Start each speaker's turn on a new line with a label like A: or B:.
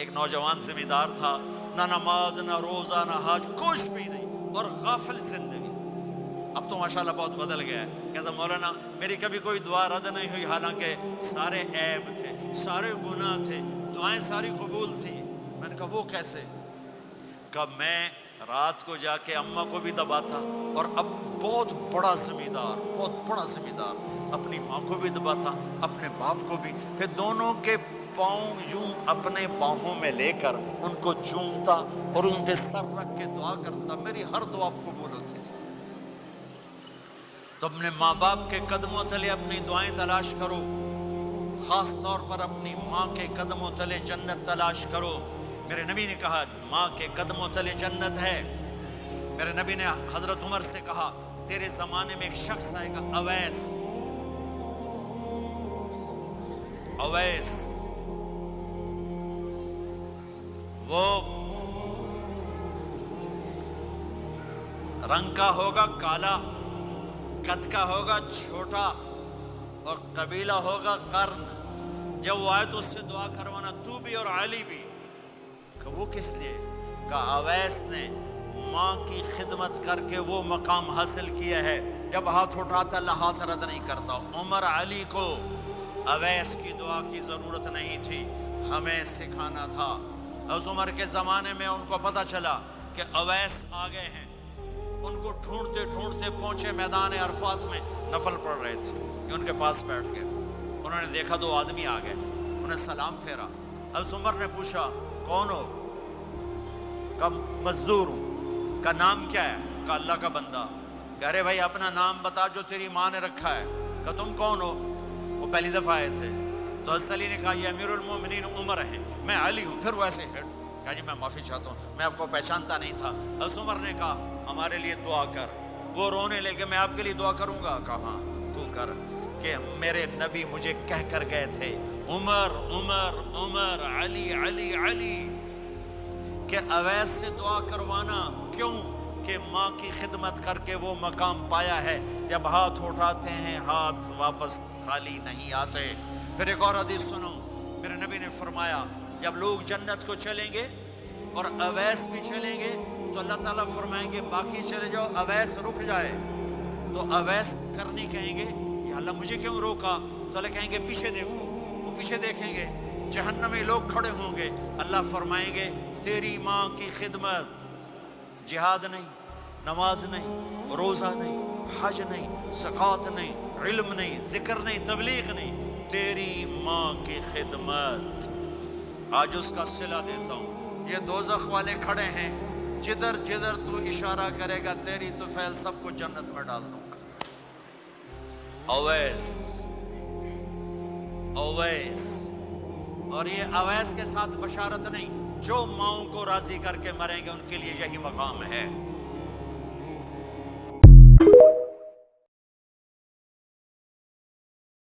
A: ایک نوجوان زمیندار تھا، نہ نماز نہ روزہ نہ حج، کچھ بھی نہیں، اور غافل زندگی۔ اب تو ماشاءاللہ بہت بدل گیا ہے۔ کہتا مولانا میری کبھی کوئی دعا رد نہیں ہوئی، حالانکہ سارے عیب تھے، سارے گناہ تھے، دعائیں ساری قبول تھی۔ میں نے کہا وہ کیسے؟ کہ میں رات کو جا کے اماں کو بھی دباتا، اور اب بہت بڑا زمیندار اپنی ماں کو بھی دباتا، اپنے باپ کو بھی، پھر دونوں کے پاؤں یوں اپنے باہوں میں لے کر ان کو چومتا اور ان پہ سر رکھ کے دعا کرتا، میری ہر دعا قبول ہوتی تھی۔ تو اپنے ماں باپ کے قدموں تلے اپنی دعائیں تلاش کرو، خاص طور پر اپنی ماں کے قدموں تلے جنت تلاش کرو۔ میرے نبی نے کہا ماں کے قدموں تلے جنت ہے۔ میرے نبی نے حضرت عمر سے کہا تیرے زمانے میں ایک شخص آئے گا، اویس، وہ رنگ کا ہوگا کالا، قد کا ہوگا چھوٹا، اور قبیلہ ہوگا قرن۔ جب وہ آئے تو اس سے دعا کروانا، تو بھی اور علی بھی۔ کہ وہ کس لیے؟ کہ اویس نے ماں کی خدمت کر کے وہ مقام حاصل کیا ہے، جب ہاتھ اٹھاتا اللہ ہاتھ رد نہیں کرتا۔ عمر علی کو اویس کی دعا کی ضرورت نہیں تھی، ہمیں سکھانا تھا۔ اس عمر کے زمانے میں ان کو پتہ چلا کہ اویس آ گئے ہیں، ان کو ڈھونڈتے ڈھونڈتے پہنچے میدان عرفات میں، نفل پڑھ رہے تھے، یہ ان کے پاس بیٹھ گئے۔ انہوں نے دیکھا دو آدمی آ گئے، انہیں سلام پھیرا۔ حضرت عمر نے پوچھا کون ہو؟ کہ مزدور ہوں۔ کا نام کیا ہے؟ کہ اللہ کا بندہ۔ کہ ارے بھائی اپنا نام بتا جو تیری ماں نے رکھا ہے۔ کہ تم کون ہو؟ وہ پہلی دفعہ آئے تھے۔ تو حضرت علی نے کہا یہ امیر المومنین عمر ہیں، میں علی ہوں۔ پھر وہ ایسے کہا جی میں معافی چاہتا ہوں، میں آپ کو پہچانتا نہیں تھا۔ حضرت عمر نے کہا ہمارے لیے دعا کر۔ وہ رونے لگے میں آپ کے لیے دعا کروں گا؟ کہا تو کر، کہ میرے نبی مجھے کہہ کر گئے تھے عمر عمر عمر، علی علی علی، کہ اویس سے دعا کروانا۔ کیوں؟ کہ ماں کی خدمت کر کے وہ مقام پایا ہے، جب ہاتھ اٹھاتے ہیں ہاتھ واپس خالی نہیں آتے۔ پھر ایک اور حدیث سنو، میرے نبی نے فرمایا جب لوگ جنت کو چلیں گے اور اویس بھی چلیں گے تو اللہ تعالیٰ فرمائیں گے باقی چلے جاؤ، اویس رک جائے۔ تو اویس کرنی کہیں گے یا اللہ مجھے کیوں روکا؟ تو اللہ کہیں گے پیچھے دیکھو، وہ پیچھے دیکھیں گے، جہنمی لوگ کھڑے ہوں گے، اللہ فرمائیں گے تیری ماں کی خدمت، جہاد نہیں، نماز نہیں، روزہ نہیں، حج نہیں، زکوٰۃ نہیں، علم نہیں، ذکر نہیں، تبلیغ نہیں، تیری ماں کی خدمت۔ آج اس کا صلہ دیتا ہوں، یہ دوزخ والے کھڑے ہیں، جدھر جدھر تو اشارہ کرے گا تیری طفیل سب کو جنت میں ڈال دوں گا۔ اویس، اویس، اور یہ اویس کے ساتھ بشارت نہیں، جو ماؤں کو راضی کر کے مریں گے ان کے لیے یہی مقام ہے۔